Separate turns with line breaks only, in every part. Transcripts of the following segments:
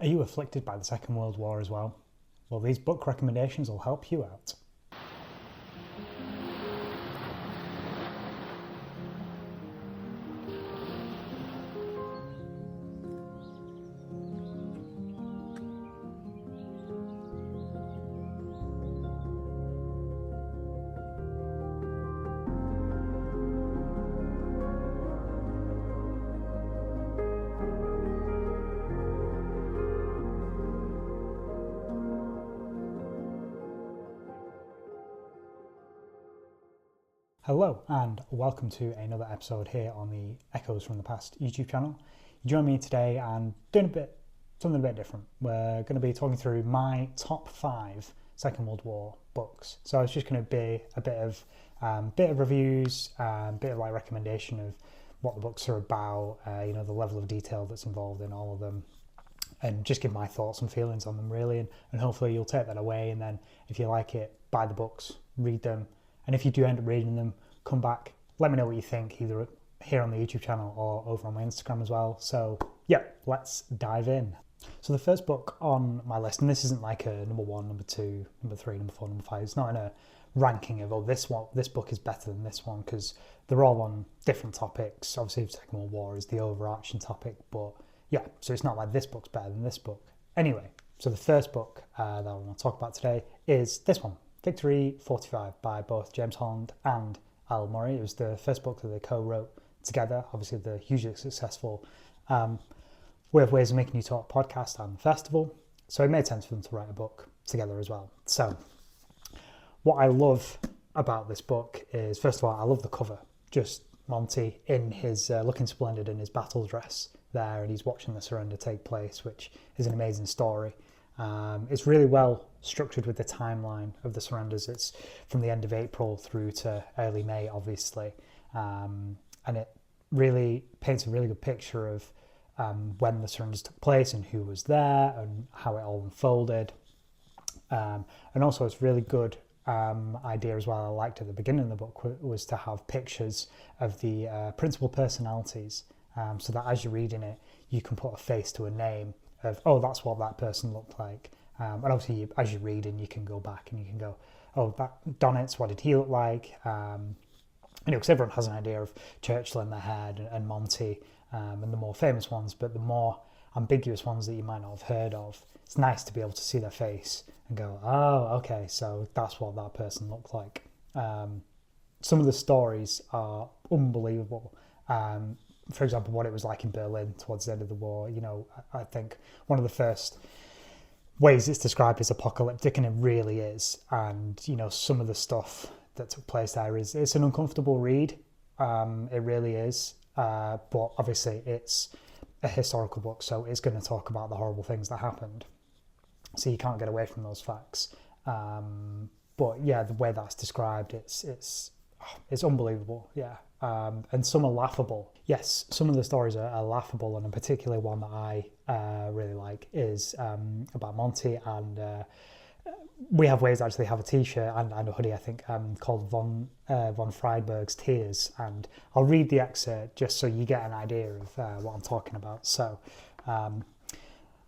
Are you afflicted by the Second World War as well? Well, these book recommendations will help you out. Hello and welcome to another episode here on the Echoes from the Past YouTube channel. You join me today and doing something a bit different. We're going to be talking through my top 5 Second World War books. So it's just going to be a bit of reviews, a bit of like recommendation of what the books are about, the level of detail that's involved in all of them, and just give my thoughts and feelings on them really, and hopefully you'll take that away, and then if you like it, buy the books, read them. And if you do end up reading them, come back, let me know what you think, either here on the YouTube channel or over on my Instagram as well. So yeah, let's dive in. So the first book on my list, and this isn't like a number 1, number 2, number 3, number 4, number 5. It's not in a ranking of, this book is better than this one, because they're all on different topics. Obviously, the Second World War is the overarching topic, but yeah, so it's not like this book's better than this book. Anyway, so the first book that I want to talk about today is this one, Victory 45 by both James Holland and Al Murray. It was the first book that they co-wrote together. Obviously, the hugely successful Way of Ways of Making You Talk podcast and festival. So it made sense for them to write a book together as well. So what I love about this book is, first of all, I love the cover. Just Monty in his looking splendid in his battle dress there, and he's watching the surrender take place, which is an amazing story. It's really well structured with the timeline of the surrenders. It's from the end of April through to early May, obviously, and it really paints a really good picture of when the surrenders took place and who was there and how it all unfolded. And also it's really good idea as well, I liked at the beginning of the book, was to have pictures of the principal personalities, so that as you're reading it, you can put a face to a name of, oh, that's what that person looked like. And obviously, as you're reading, you can go back and you can go, oh, that Donitz, what did he look like? Because everyone has an idea of Churchill in their head and Monty, and the more famous ones, but the more ambiguous ones that you might not have heard of, it's nice to be able to see their face and go, oh, okay, so that's what that person looked like. Some of the stories are unbelievable. For example, what it was like in Berlin towards the end of the war. I think one of the first ways it's described is apocalyptic, and it really is. And, some of the stuff that took place there it's an uncomfortable read. It really is. But obviously it's a historical book, so it's going to talk about the horrible things that happened. So you can't get away from those facts. But yeah, the way that's described, it's unbelievable. Yeah. And some are laughable. Yes, some of the stories are laughable, and a particular one that I really like is about Monty, and We Have Ways actually have a t-shirt and a hoodie, I think, called von Friedeberg's Tears, and I'll read the excerpt just so you get an idea of what I'm talking about. So, the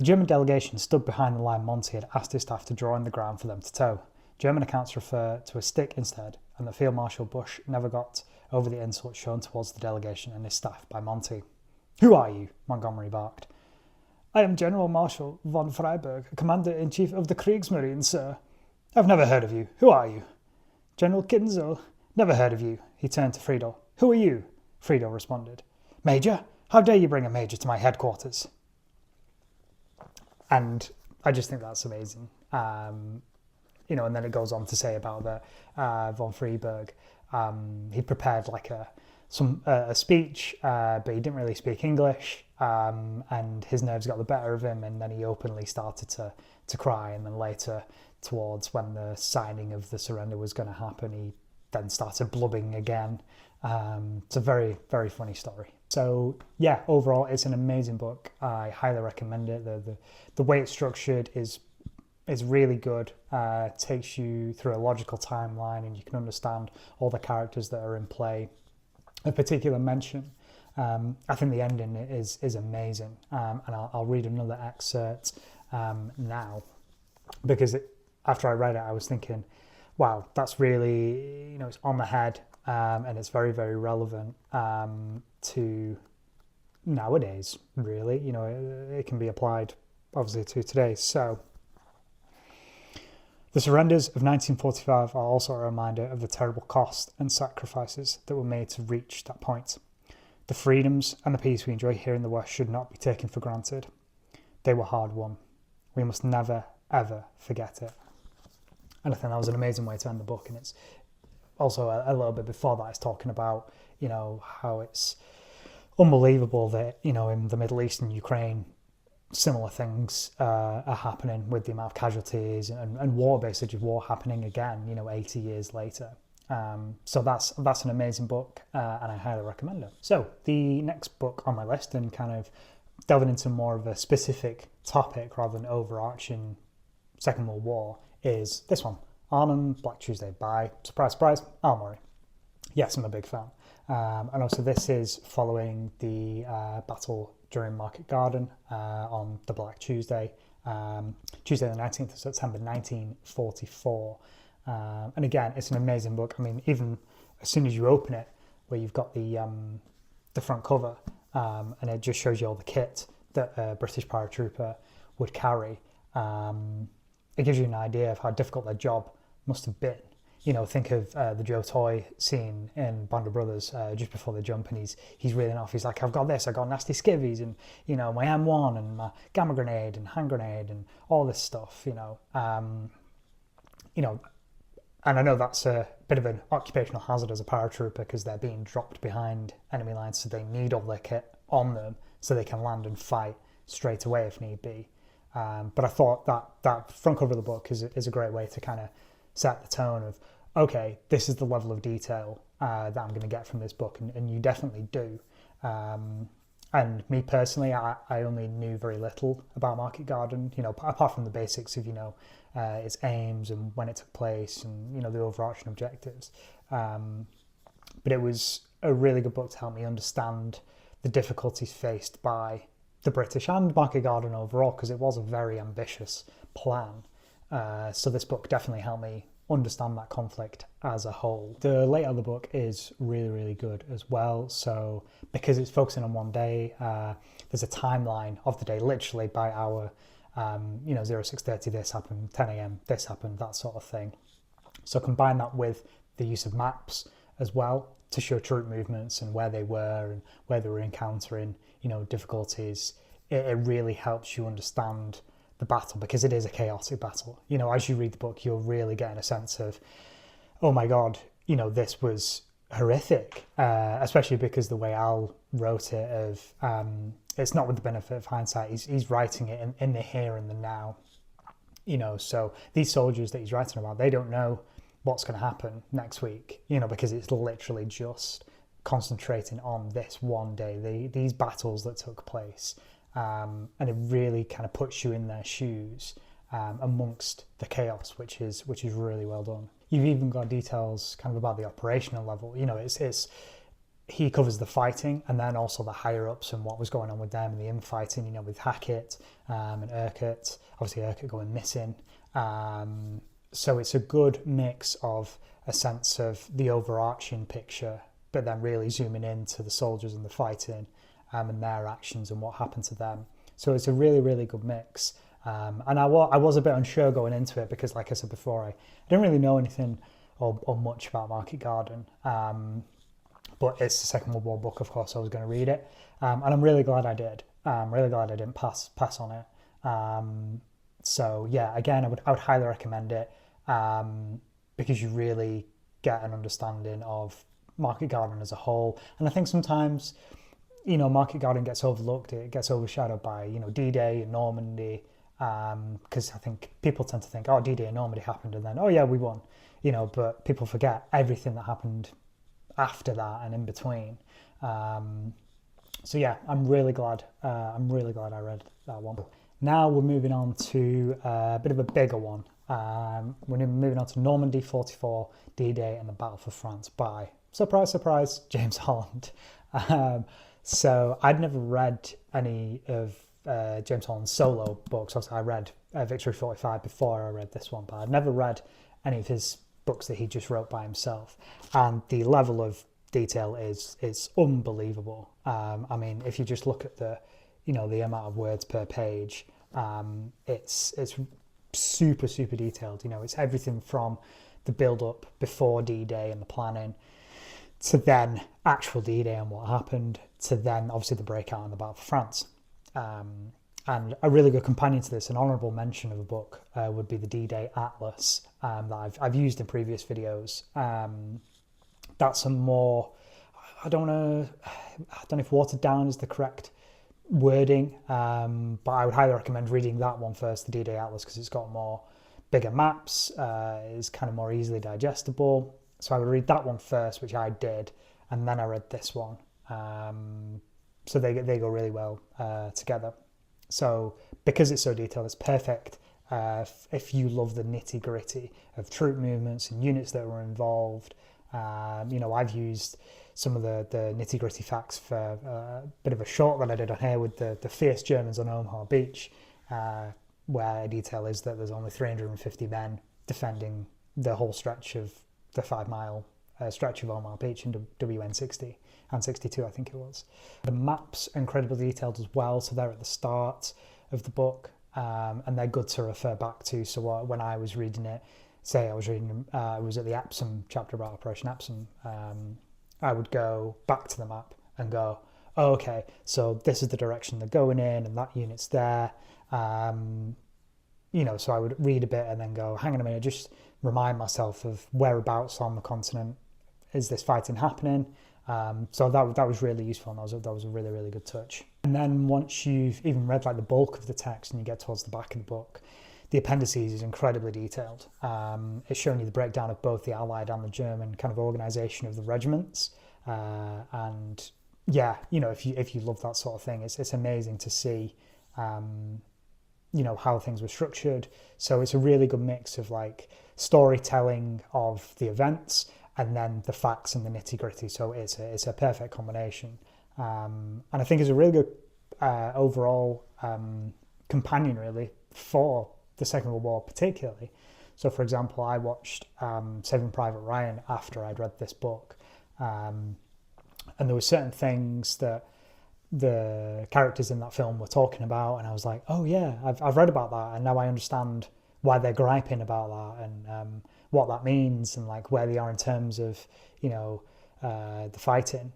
German delegation stood behind the line Monty had asked his staff to draw in the ground for them to tow. German accounts refer to a stick instead, and that Field Marshal Bush never got over the insult shown towards the delegation and his staff by Monty. "Who are you?" Montgomery barked. "I am General Marshal von Friedeberg, Commander-in-Chief of the Kriegsmarine, sir." "I've never heard of you. Who are you?" "General Kinzel." "Never heard of you." He turned to Friedel. "Who are you?" Friedel responded. "Major? How dare you bring a major to my headquarters?" And I just think that's amazing. And then it goes on to say about the von Friedeberg. He prepared like a speech, but he didn't really speak English, and his nerves got the better of him, and then he openly started to cry, and then later, towards when the signing of the surrender was going to happen, he then started blubbing again. It's a very, very funny story. So yeah, overall, it's an amazing book. I highly recommend it. The way it's structured is really good. Takes you through a logical timeline, and you can understand all the characters that are in play. A particular mention I think the ending is amazing, and I'll read another excerpt now, because after I read it, I was thinking, wow, that's really, it's on the head, and it's very, very relevant to nowadays, really. It can be applied, obviously, to today. So, the surrenders of 1945 are also a reminder of the terrible cost and sacrifices that were made to reach that point. The freedoms and the peace we enjoy here in the West should not be taken for granted. They were hard won. We must never, ever forget it. And I think that was an amazing way to end the book. And it's also a little bit before that, it's talking about, how it's unbelievable that, in the Middle East and Ukraine, similar things are happening with the amount of casualties and war, basically war happening again, 80 years later. So that's an amazing book, and I highly recommend it. So the next book on my list, and kind of delving into more of a specific topic rather than overarching Second World War, is this one, Arnhem, Black Tuesday by, surprise, surprise, Al Murray. Yes, I'm a big fan. And also this is following the battle during Market Garden on the Black Tuesday, Tuesday the 19th of September 1944. And again, it's an amazing book. I mean, even as soon as you open it, where you've got the front cover, and it just shows you all the kit that a British paratrooper would carry, it gives you an idea of how difficult their job must have been. Think of the Joe Toy scene in Band of Brothers just before they jump, and he's reeling off. He's like, I've got this, I've got nasty skivvies, and my M1 and my gamma grenade and hand grenade and all this stuff. And I know that's a bit of an occupational hazard as a paratrooper, because they're being dropped behind enemy lines, so they need all their kit on them so they can land and fight straight away if need be. But I thought that front cover of the book is a great way to kind of set the tone of, okay, this is the level of detail that I'm going to get from this book, and you definitely do. And me personally, I only knew very little about Market Garden, apart from the basics of, its aims and when it took place and, the overarching objectives. But it was a really good book to help me understand the difficulties faced by the British and Market Garden overall, because it was a very ambitious plan. So this book definitely helped me understand that conflict as a whole. The layout of the book is really, really good as well. So because it's focusing on one day, there's a timeline of the day, literally by hour. 06:30 this happened, 10 a.m. this happened, that sort of thing. So combine that with the use of maps as well to show troop movements and where they were and where they were encountering, difficulties. It really helps you understand the battle, because it is a chaotic battle. As you read the book, you're really getting a sense of, oh my God, this was horrific, especially because the way Al wrote it, of it's not with the benefit of hindsight. He's writing it in the here and the now. So these soldiers that he's writing about, they don't know what's going to happen next week, because it's literally just concentrating on this one day, these battles that took place. And it really kind of puts you in their shoes amongst the chaos, which is really well done. You've even got details kind of about the operational level. He covers the fighting and then also the higher ups and what was going on with them and the infighting, with Hackett and Urquhart, obviously Urquhart going missing. So it's a good mix of a sense of the overarching picture, but then really zooming into the soldiers and the fighting and their actions and what happened to them. So it's a really, really good mix. And I was a bit unsure going into it, because like I said before, I didn't really know anything or much about Market Garden. But it's the Second World War book, of course, so I was going to read it. And I'm really glad I did. I'm really glad I didn't pass on it. So yeah, again, I would highly recommend it, because you really get an understanding of Market Garden as a whole. And I think sometimes, Market Garden gets overlooked, it gets overshadowed by, D-Day and Normandy, because I think people tend to think, oh, D-Day and Normandy happened and then, oh yeah, we won, but people forget everything that happened after that and in between. So yeah, I'm really glad I read that one. Now we're moving on to a bit of a bigger one. We're moving on to Normandy 44, D-Day and the Battle for France by, surprise, surprise, James Holland. So I'd never read any of James Holland's solo books. Obviously, I read Victory 45 before I read this one, but I'd never read any of his books that he just wrote by himself. And the level of detail is unbelievable. I mean, if you just look at the amount of words per page, it's super detailed. It's everything from the build up before D-Day and the planning, to then actual D-Day and what happened, to then obviously the breakout and the Battle for France. And a really good companion to this, an honourable mention of a book, would be the D-Day Atlas that I've used in previous videos. That's a more, I don't know if watered down is the correct wording, but I would highly recommend reading that one first, the D-Day Atlas, because it's got bigger maps, is kind of more easily digestible. So I would read that one first, which I did, and then I read this one. So they go really well together. So because it's so detailed, it's perfect if you love the nitty gritty of troop movements and units that were involved. I've used some of the nitty gritty facts for a bit of a short that I did on here with the fierce Germans on Omaha Beach, where a detail is that there's only 350 men defending the whole stretch of the 5-mile stretch of Omaha Beach in WN 60 and 62, I think it was. The maps are incredibly detailed as well, so they're at the start of the book, and they're good to refer back to. So when I was reading it, say I was reading, it was at the Epsom chapter about Operation Epsom, I would go back to the map and go, oh, okay, so this is the direction they're going in, and that unit's there. So I would read a bit and then go, hang on a minute, just remind myself of whereabouts on the continent is this fighting happening. So that was really useful, and that was a really good touch. And then once you've even read like the bulk of the text and you get towards the back of the book, the appendices is incredibly detailed. It's showing you the breakdown of both the Allied and the German kind of organisation of the regiments. And yeah, if you love that sort of thing, it's amazing to see, how things were structured. So it's a really good mix of like storytelling of the events and then the facts and the nitty gritty. So it's a perfect combination. And I think it's a really good overall companion really for the Second World War particularly. So for example, I watched Saving Private Ryan after I'd read this book, and there were certain things that the characters in that film were talking about, and I was like, oh yeah, I've read about that, and now I understand why they're griping about that, and what that means, and like where they are in terms of the fighting.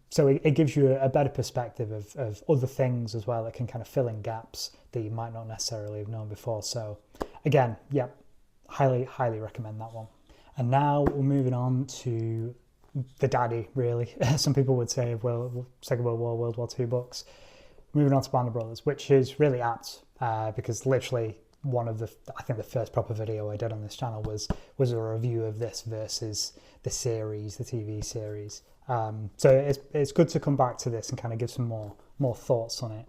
So it gives you a better perspective of other things as well that can kind of fill in gaps that you might not necessarily have known before. So again, yeah, highly recommend that one. And now we're moving on to the daddy, really. Some people would say, well, Second World War, World War II books. Moving on to Band of Brothers, which is really apt, because literally I think the first proper video I did on this channel was a review of this versus the series, the TV series. So it's good to come back to this and kind of give some more thoughts on it.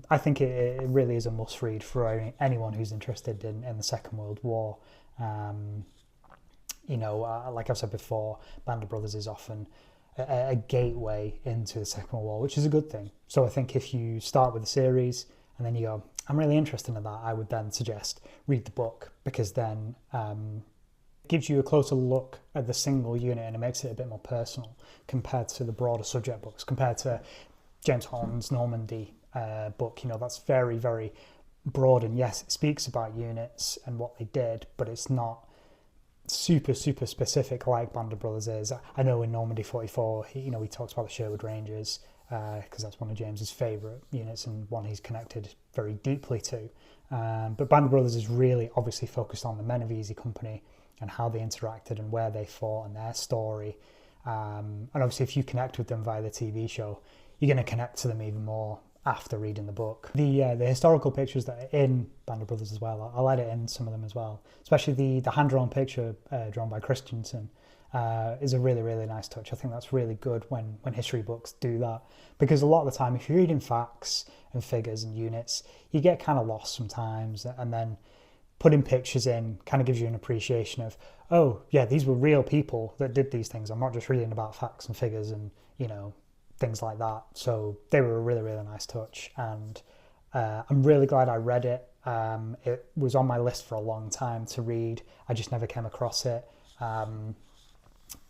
I think it really is a must read for anyone who's interested in the Second World War. Like I've said before, Band of Brothers is often a gateway into the Second World War, which is a good thing. So I think if you start with the series and then you go, I'm really interested in that, I would then suggest read the book, because then it gives you a closer look at the single unit and it makes it a bit more personal compared to the broader subject books, compared to James Holland's Normandy book. That's very, very broad, and yes, it speaks about units and what they did, but it's not super specific like Band of Brothers is. I know in Normandy 44, he talks about the Sherwood Rangers, because that's one of James's favourite units and one he's connected very deeply to. But Band of Brothers is really obviously focused on the men of Easy Company and how they interacted and where they fought and their story. And obviously if you connect with them via the TV show, you're going to connect to them even more after reading the book. The historical pictures that are in Band of Brothers as well, I'll edit in some of them as well, especially the hand-drawn picture drawn by Christensen. Is a really nice touch. I think that's really good when history books do that, because a lot of the time if you're reading facts and figures and units, you get kind of lost sometimes, and then putting pictures in kind of gives you an appreciation of, oh yeah, these were real people that did these things. I'm not just reading about facts and figures and things like that. So they were a really, really nice touch, and I'm really glad I read it. It was on my list for a long time to read. I just never came across it. And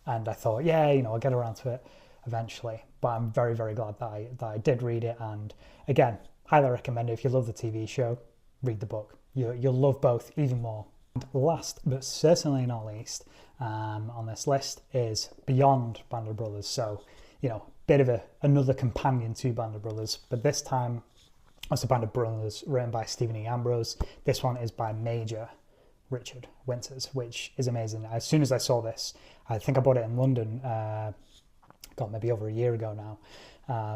I thought, yeah, I'll get around to it eventually. But I'm very, very glad that I did read it. And again, highly recommend it. If you love the TV show, read the book. You'll love both even more. And last, but certainly not least, on this list is Beyond Band of Brothers. So, bit of another companion to Band of Brothers, but this time it's a Band of Brothers written by Stephen E. Ambrose. This one is by Major Richard Winters, which is amazing. As soon as I saw this, I think I bought it in London, maybe over a year ago now.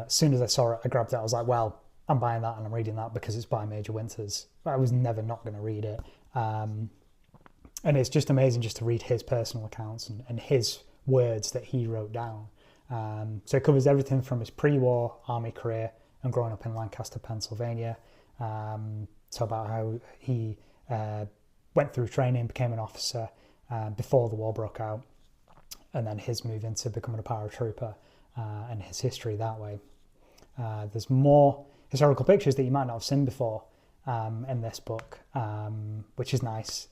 As soon as I saw it, I grabbed it. I was like, well, I'm buying that and I'm reading that because it's by Major Winters. I was never not going to read it. And it's just amazing just to read his personal accounts and his words that he wrote down. So it covers everything from his pre-war army career and growing up in Lancaster, Pennsylvania. So about how he went through training, became an officer before the war broke out, and then his move into becoming a paratrooper and his history that way. There's more historical pictures that you might not have seen before in this book, which is nice.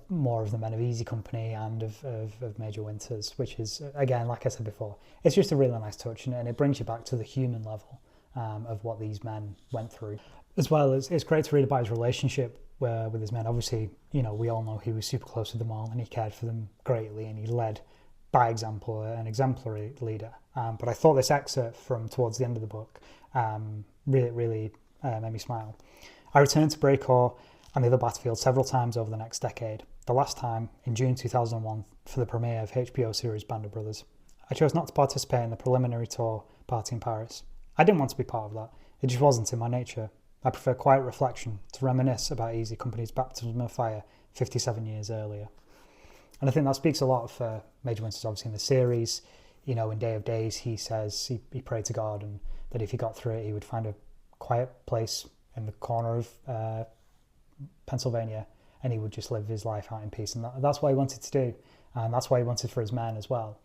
More of the men of Easy Company and of Major Winters, which is, again, like I said before, it's just a really nice touch, and it brings you back to the human level of what these men went through. As well as, it's great to read about his relationship with his men. Obviously, we all know he was super close with them all, and he cared for them greatly, and he led by example, an exemplary leader. But I thought this excerpt from towards the end of the book really made me smile. I returned to Breakout and the other battlefields several times over the next decade, the last time in June 2001 for the premiere of HBO series Band of Brothers. I chose not to participate in the preliminary tour party in Paris. I didn't want to be part of that. It just wasn't in my nature. I prefer quiet reflection to reminisce about Easy Company's baptism of fire 57 years earlier. And I think that speaks a lot for Major Winters, obviously, in the series. In Day of Days, he says he prayed to God, and that if he got through it, he would find a quiet place in the corner of Pennsylvania, and he would just live his life out in peace. And that's what he wanted to do, and that's what he wanted for his men as well.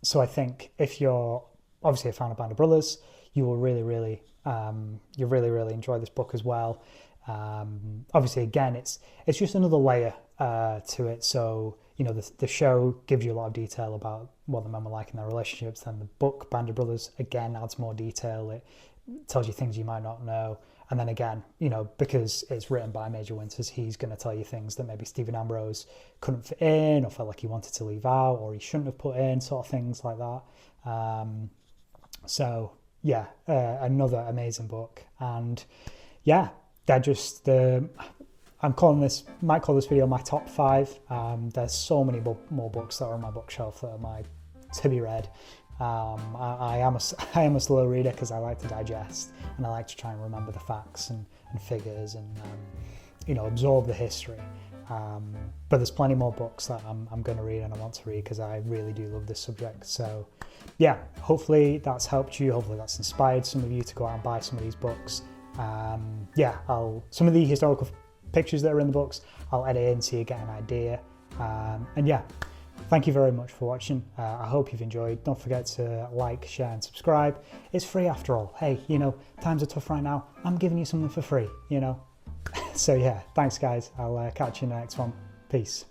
So I think if you're obviously a fan of Band of Brothers, you will really enjoy this book as well. Obviously, again, it's just another layer to it. So the show gives you a lot of detail about what the men were like in their relationships. Then the book Band of Brothers again adds more detail. It tells you things you might not know. And then again, because it's written by Major Winters, he's going to tell you things that maybe Stephen Ambrose couldn't fit in, or felt like he wanted to leave out, or he shouldn't have put in, sort of things like that. Another amazing book. And yeah, they're just might call this video my top 5. There's so many more books that are on my bookshelf that are to be read. I am a slow reader because I like to digest, and I like to try and remember the facts and figures and absorb the history. But there's plenty more books that I'm going to read and I want to read because I really do love this subject. So yeah, hopefully that's helped you. Hopefully that's inspired some of you to go out and buy some of these books. Some of the historical pictures that are in the books, I'll edit in so you get an idea. Thank you very much for watching. I hope you've enjoyed. Don't forget to like, share and subscribe. It's free after all. Hey, times are tough right now. I'm giving you something for free, So yeah, thanks guys. I'll catch you in the next one. Peace.